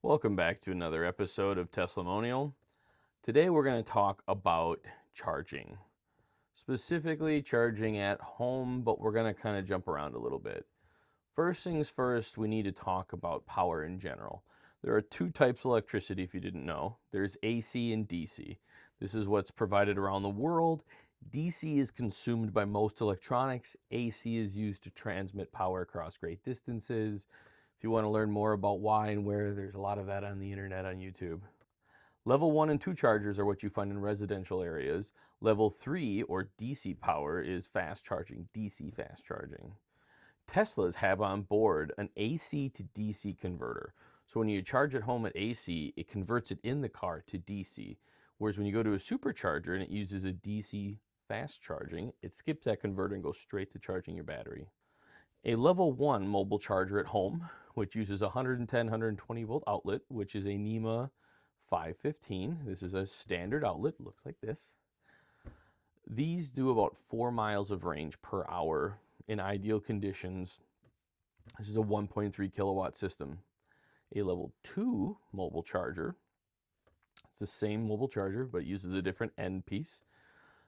Welcome back to another episode of Testimonial. Today we're going to talk about charging, specifically charging at home, but we're going to kind of jump around a little bit. First things first, we need to talk about power in general. There are two types of electricity, if you didn't know. There's AC and DC. This is what's provided around the world. DC is consumed by most electronics. AC is used to transmit power across great distances. If you want to learn more about why and where, there's a lot of that on the internet on YouTube. Level 1 and 2 chargers are what you find in residential areas. Level 3, or DC power, is fast charging, DC fast charging. Teslas have on board an AC to DC converter. So when you charge at home at AC, it converts it in the car to DC. Whereas when you go to a supercharger and it uses a DC fast charging, it skips that converter and goes straight to charging your battery. A level 1 mobile charger at home, which uses a 110, 120 volt outlet, which is a NEMA 515. This is a standard outlet, looks like this. These do about 4 miles of range per hour in ideal conditions. This is a 1.3 kilowatt system. A level 2 mobile charger, it's the same mobile charger, but it uses a different end piece.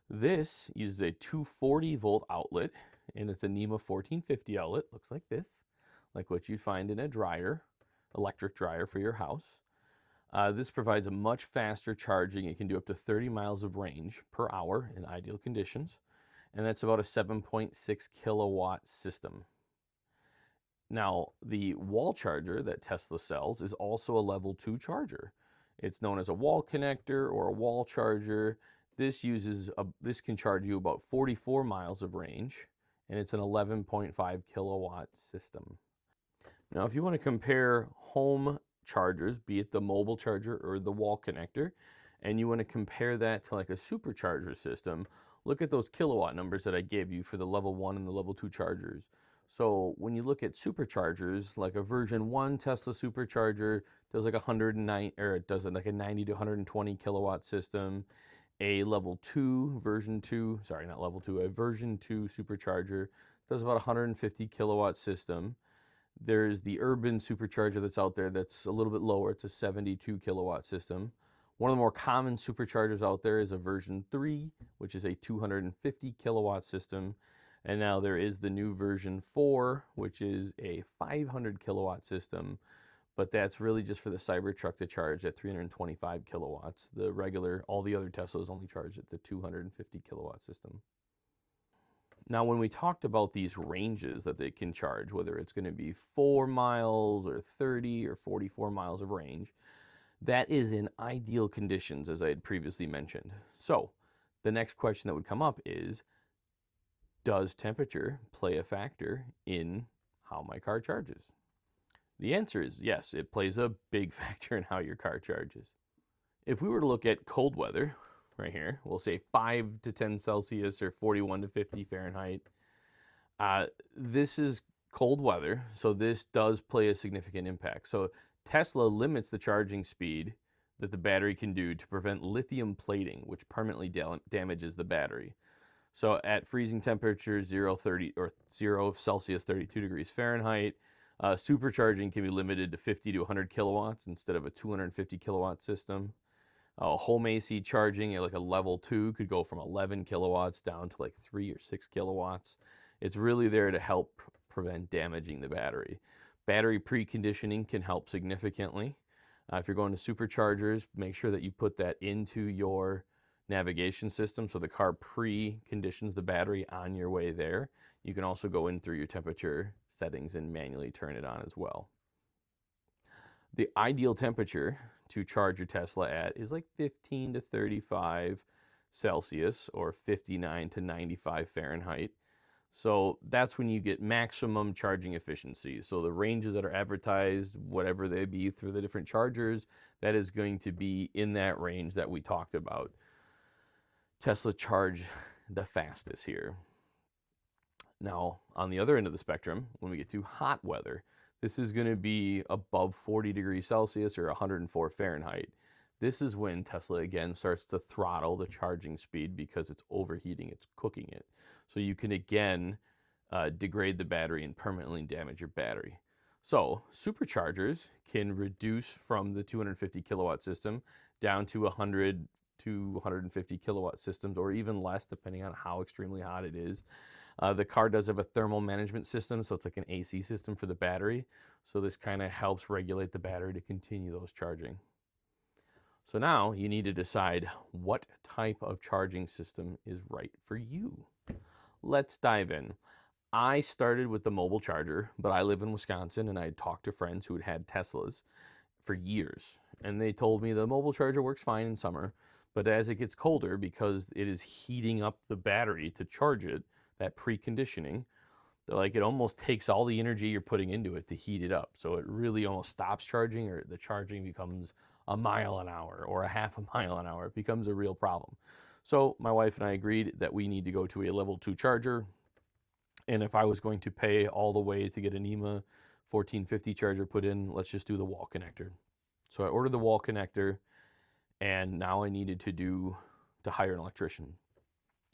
This uses a 240 volt outlet, and it's a NEMA 1450 outlet, looks like this, like what you find in a dryer, electric dryer for your house. This provides a much faster charging. It can do up to 30 miles of range per hour in ideal conditions, and that's about a 7.6 kilowatt system. Now, the wall charger that Tesla sells is also a level 2 charger. It's known as a wall connector or a wall charger. This can charge you about 44 miles of range, and it's an 11.5 kilowatt system. Now, if you want to compare home chargers, be it the mobile charger or the wall connector, and you want to compare that to like a supercharger system, look at those kilowatt numbers that I gave you for the level 1 and the level 2 chargers. So when you look at superchargers, like a version 1 Tesla supercharger does like 109, or it does like a 90 to 120 kilowatt system. A level 2, version 2, sorry, not level 2, a version 2 supercharger does about 150 kilowatt system. There's the urban supercharger that's out there that's a little bit lower. It's a 72 kilowatt system. One of the more common superchargers out there is a version 3, which is a 250 kilowatt system. And now there is the new version 4, which is a 500 kilowatt system. But that's really just for the Cybertruck to charge at 325 kilowatts. All the other Teslas only charge at the 250 kilowatt system. Now, when we talked about these ranges that they can charge, whether it's going to be 4 miles or 30 or 44 miles of range, that is in ideal conditions, as I had previously mentioned. So the next question that would come up is, does temperature play a factor in how my car charges? The answer is yes, it plays a big factor in how your car charges. If we were to look at cold weather, right here, we'll say 5 to 10 Celsius or 41 to 50 Fahrenheit. This is cold weather, so this does play a significant impact. So Tesla limits the charging speed that the battery can do to prevent lithium plating, which permanently damages the battery. So at freezing temperatures, 0 Celsius, 32 degrees Fahrenheit, supercharging can be limited to 50 to 100 kilowatts instead of a 250 kilowatt system. Home AC charging at like a level 2 could go from 11 kilowatts down to like 3 or 6 kilowatts. It's really there to help prevent damaging the battery. Battery preconditioning can help significantly. If you're going to superchargers, make sure that you put that into your navigation system so the car preconditions the battery on your way there. You can also go in through your temperature settings and manually turn it on as well. The ideal temperature to charge your Tesla at is like 15 to 35 Celsius or 59 to 95 Fahrenheit. So that's when you get maximum charging efficiency. So the ranges that are advertised, whatever they be through the different chargers, that is going to be in that range that we talked about. Tesla charge the fastest here. Now, on the other end of the spectrum, when we get to hot weather, this is going to be above 40 degrees Celsius or 104 Fahrenheit. This is when Tesla again starts to throttle the charging speed because it's overheating, it's cooking it. So you can again degrade the battery and permanently damage your battery. So superchargers can reduce from the 250 kilowatt system down to 100 to 150 kilowatt systems, or even less, depending on how extremely hot it is. The car does have a thermal management system, so it's like an AC system for the battery. So this kind of helps regulate the battery to continue those charging. So now you need to decide what type of charging system is right for you. Let's dive in. I started with the mobile charger, but I live in Wisconsin and I had talked to friends who had had Teslas for years. And they told me the mobile charger works fine in summer, but as it gets colder, because it is heating up the battery to charge it, that preconditioning, like it almost takes all the energy you're putting into it to heat it up. So it really almost stops charging, or the charging becomes a mile an hour or a half a mile an hour. It becomes a real problem. So my wife and I agreed that we need to go to a level 2 charger. And if I was going to pay all the way to get an EMA 1450 charger put in, let's just do the wall connector. So I ordered the wall connector, and now I needed to hire an electrician.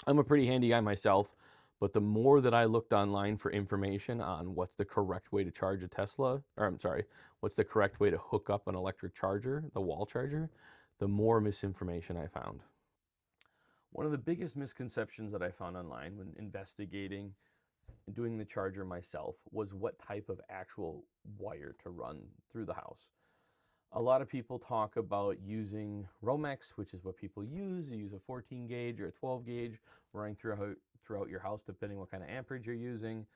I'm a pretty handy guy myself, but the more that I looked online for information on what's the correct way to charge a Tesla, or I'm sorry, what's the correct way to hook up an electric charger, the wall charger, the more misinformation I found. One of the biggest misconceptions that I found online when investigating and doing the charger myself was what type of actual wire to run through the house. A lot of people talk about using Romex, which is what people use. You use a 14 gauge or a 12 gauge running throughout your house, depending what kind of amperage you're using.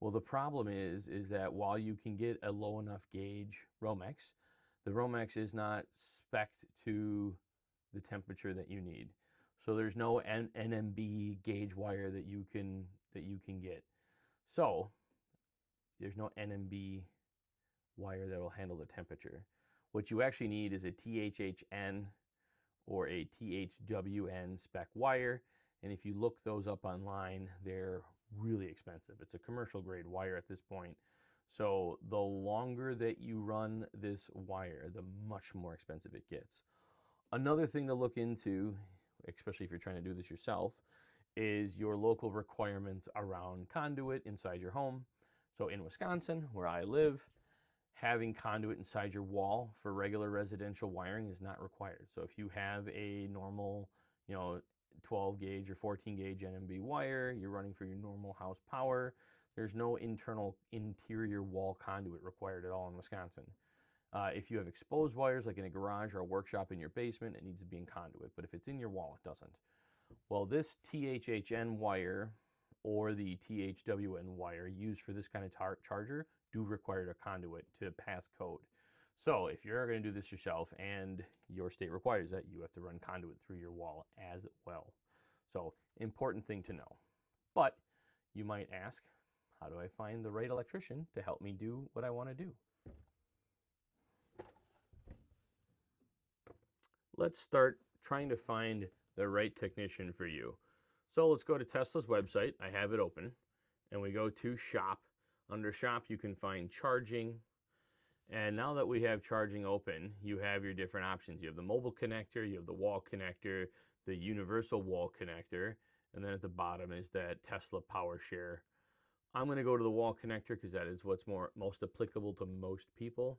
Well, the problem is that while you can get a low enough gauge Romex, the Romex is not spec'd to the temperature that you need. So there's no NMB gauge wire that you can get. So there's no NMB wire that will handle the temperature. What you actually need is a THHN or a THWN spec wire. And if you look those up online, they're really expensive. It's a commercial grade wire at this point. So the longer that you run this wire, the much more expensive it gets. Another thing to look into, especially if you're trying to do this yourself, is your local requirements around conduit inside your home. So in Wisconsin, where I live, having conduit inside your wall for regular residential wiring is not required. So if you have a normal, 12 gauge or 14 gauge NMB wire, you're running for your normal house power, there's no interior wall conduit required at all in Wisconsin. If you have exposed wires, like in a garage or a workshop in your basement, it needs to be in conduit. But if it's in your wall, it doesn't. Well, this THHN wire or the THWN wire used for this kind of charger do require a conduit to pass code. So if you're going to do this yourself and your state requires that, you have to run conduit through your wall as well. So important thing to know. But you might ask, how do I find the right electrician to help me do what I want to do? Let's start trying to find the right technician for you. So let's go to Tesla's website. I have it open. And we go to shop. Under shop, you can find charging. And now that we have charging open, you have your different options. You have the mobile connector, you have the wall connector, the universal wall connector, and then at the bottom is that Tesla Power Share. I'm going to go to the wall connector because that is what's most applicable to most people.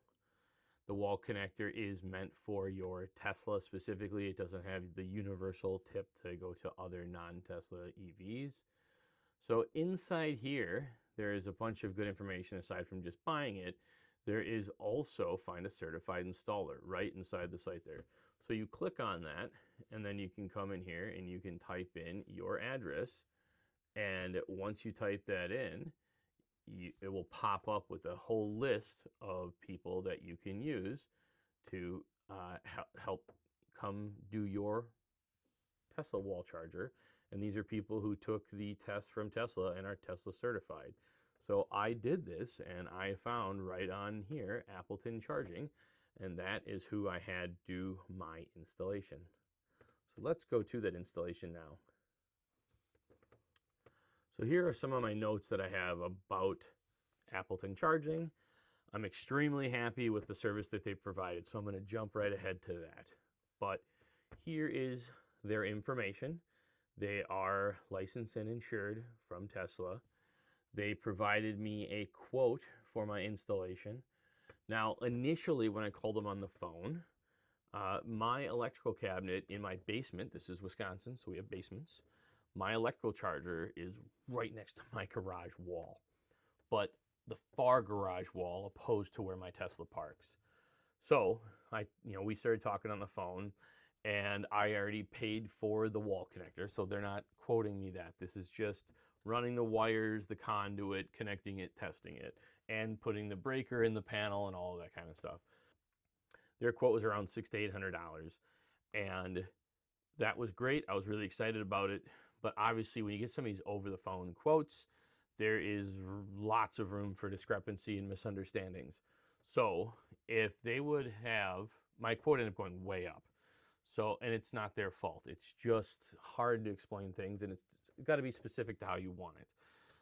The wall connector is meant for your Tesla specifically. It doesn't have the universal tip to go to other non-Tesla EVs. So inside here, there is a bunch of good information aside from just buying it. There is also find a certified installer right inside the site there. So you click on that, and then you can come in here and you can type in your address. And once you type that in, it will pop up with a whole list of people that you can use to help come do your Tesla wall charger. And these are people who took the test from Tesla and are Tesla certified. So I did this and I found right on here Appleton Charging, and that is who I had do my installation. So let's go to that installation now. So here are some of my notes that I have about Appleton Charging. I'm extremely happy with the service that they provided, so I'm going to jump right ahead to that. But here is their information. They are licensed and insured from Tesla. They provided me a quote for my installation. Now, initially when I called them on the phone, my electrical cabinet in my basement, this is Wisconsin, so we have basements, my electrical charger is right next to my garage wall, but the far garage wall opposed to where my Tesla parks. So we started talking on the phone, and I already paid for the wall connector, so they're not quoting me that. This is just running the wires, the conduit, connecting it, testing it, and putting the breaker in the panel and all of that kind of stuff. Their quote was around $600 to $800, and that was great. I was really excited about it, but obviously when you get some of these over-the-phone quotes, there is lots of room for discrepancy and misunderstandings. So if they would have, my quote ended up going way up. So, and it's not their fault. It's just hard to explain things, and it's got to be specific to how you want it.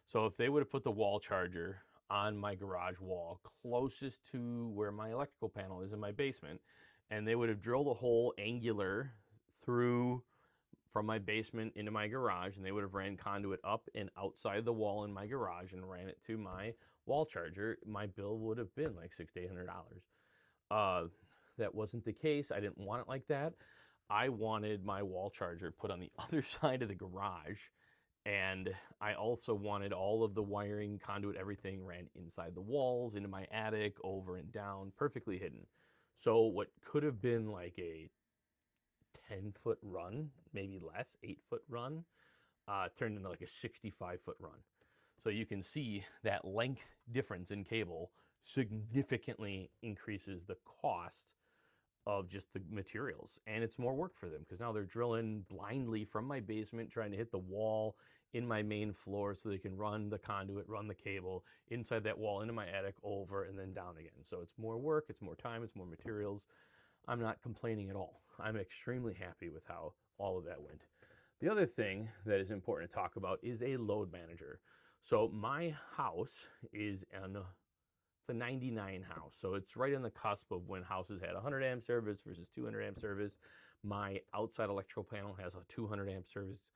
So if they would have put the wall charger on my garage wall closest to where my electrical panel is in my basement, and they would have drilled a hole angular through from my basement into my garage, and they would have ran conduit up and outside the wall in my garage and ran it to my wall charger, my bill would have been like $600 to $800. That wasn't the case. I didn't want it like that. I wanted my wall charger put on the other side of the garage, and I also wanted all of the wiring, conduit, everything ran inside the walls, into my attic, over and down, perfectly hidden. So what could have been like a 10-foot run, maybe less, 8-foot run, turned into like a 65-foot run. So you can see that length difference in cable significantly increases the cost of just the materials, and it's more work for them because now they're drilling blindly from my basement trying to hit the wall in my main floor so they can run the conduit, run the cable inside that wall into my attic, over and then down again. So it's more work, it's more time, it's more materials. I'm not complaining at all. I'm extremely happy with how all of that went. The other thing that is important to talk about is a load manager. So my house is it's a 99 house. So it's right on the cusp of when houses had 100 amp service versus 200 amp service. My outside electrical panel has a 200 amp service,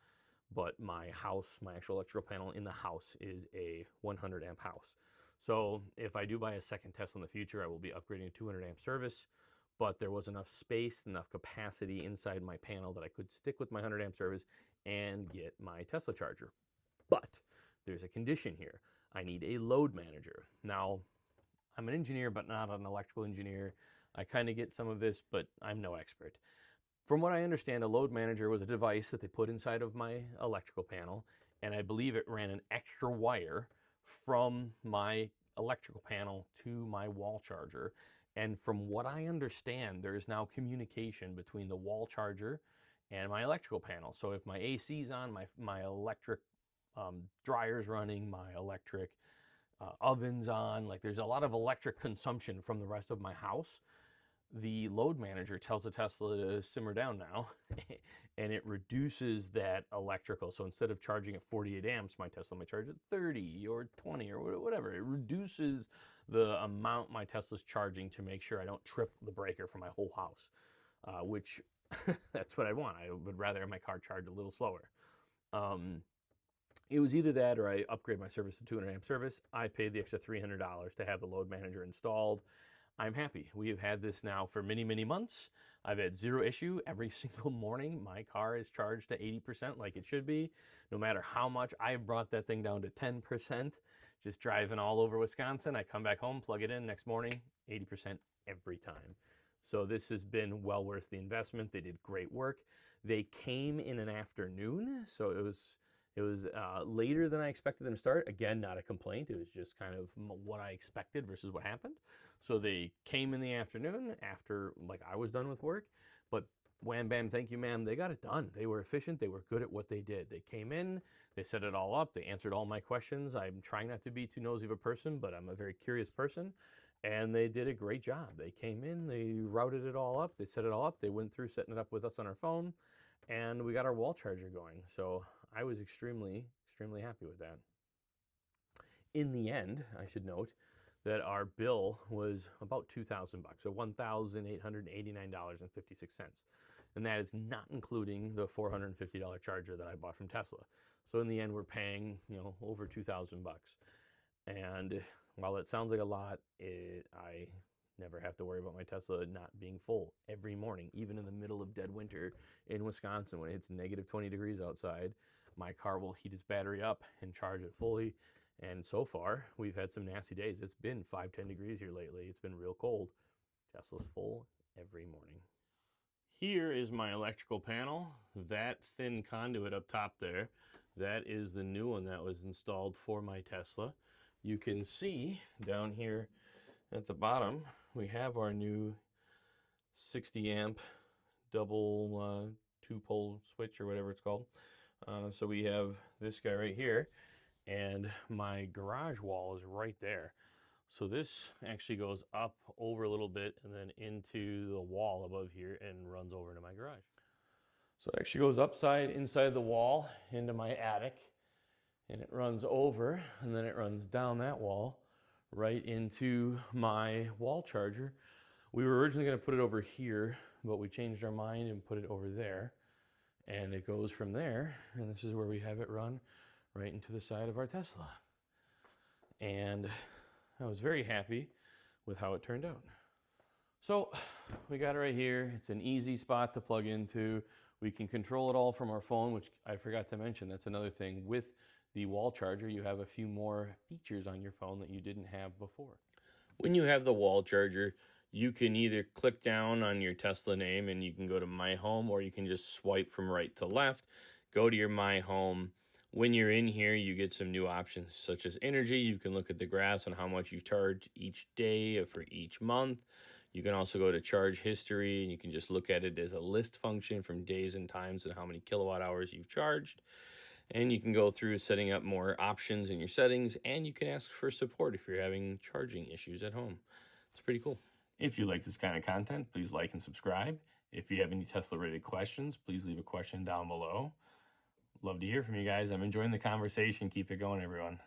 but my house, my actual electrical panel in the house is a 100 amp house. So if I do buy a second Tesla in the future, I will be upgrading to 200 amp service, but there was enough space, enough capacity inside my panel that I could stick with my 100 amp service and get my Tesla charger. But there's a condition here. I need a load manager. Now, I'm an engineer, but not an electrical engineer. I kind of get some of this, but I'm no expert. From what I understand, a load manager was a device that they put inside of my electrical panel, and I believe it ran an extra wire from my electrical panel to my wall charger. And from what I understand, there is now communication between the wall charger and my electrical panel. So if my AC is on, my electric dryer's running, my electric ovens on, like there's a lot of electric consumption from the rest of my house, the load manager tells the Tesla to simmer down now and it reduces that electrical. So instead of charging at 48 amps, my Tesla might charge at 30 or 20 or whatever. It reduces the amount my Tesla's charging to make sure I don't trip the breaker for my whole house, which that's what I want. I would rather have my car charge a little slower. It was either that or I upgrade my service to 200 amp service. I paid the extra $300 to have the load manager installed. I'm happy. We have had this now for many, many months. I've had zero issue. Every single morning, my car is charged to 80% like it should be. No matter how much, I've brought that thing down to 10%. Just driving all over Wisconsin. I come back home, plug it in next morning, 80% every time. So this has been well worth the investment. They did great work. They came in an afternoon, so it was later than I expected them to start. Again, not a complaint. It was just kind of what I expected versus what happened. So they came in the afternoon after like I was done with work, but wham, bam, thank you, ma'am. They got it done. They were efficient. They were good at what they did. They came in, they set it all up. They answered all my questions. I'm trying not to be too nosy of a person, but I'm a very curious person. And they did a great job. They came in, they routed it all up. They set it all up. They went through setting it up with us on our phone, and we got our wall charger going. So I was extremely, extremely happy with that. In the end, I should note that our bill was about $2,000, so $1,889.56. And that is not including the $450 charger that I bought from Tesla. So in the end, we're paying, over $2,000. And while it sounds like a lot, I never have to worry about my Tesla not being full every morning, even in the middle of dead winter in Wisconsin when it's negative 20 degrees outside. My car will heat its battery up and charge it fully. And so far, we've had some nasty days. It's been 5-10 degrees here lately. It's been real cold. Tesla's full every morning. Here is my electrical panel. That thin conduit up top there, that is the new one that was installed for my Tesla. You can see down here at the bottom, we have our new 60 amp double 2-pole switch or whatever it's called. So we have this guy right here, and my garage wall is right there. So this actually goes up over a little bit and then into the wall above here and runs over into my garage. So it actually goes inside the wall into my attic, and it runs over and then it runs down that wall right into my wall charger. We were originally going to put it over here, but we changed our mind and put it over there. And it goes from there, and this is where we have it run right into the side of our Tesla. And I was very happy with how it turned out. So we got it right here. It's an easy spot to plug into. We can control it all from our phone, which I forgot to mention. That's another thing. With the wall charger, you have a few more features on your phone that you didn't have before. When you have the wall charger, you can either click down on your Tesla name and you can go to My Home, or you can just swipe from right to left, go to your My Home. When you're in here, you get some new options such as energy. You can look at the graphs on how much you've charged each day or for each month. You can also go to charge history, and you can just look at it as a list function from days and times and how many kilowatt hours you've charged. And you can go through setting up more options in your settings, and you can ask for support if you're having charging issues at home. It's pretty cool. If you like this kind of content, please like and subscribe. If you have any Tesla-related questions, please leave a question down below. Love to hear from you guys. I'm enjoying the conversation. Keep it going, everyone.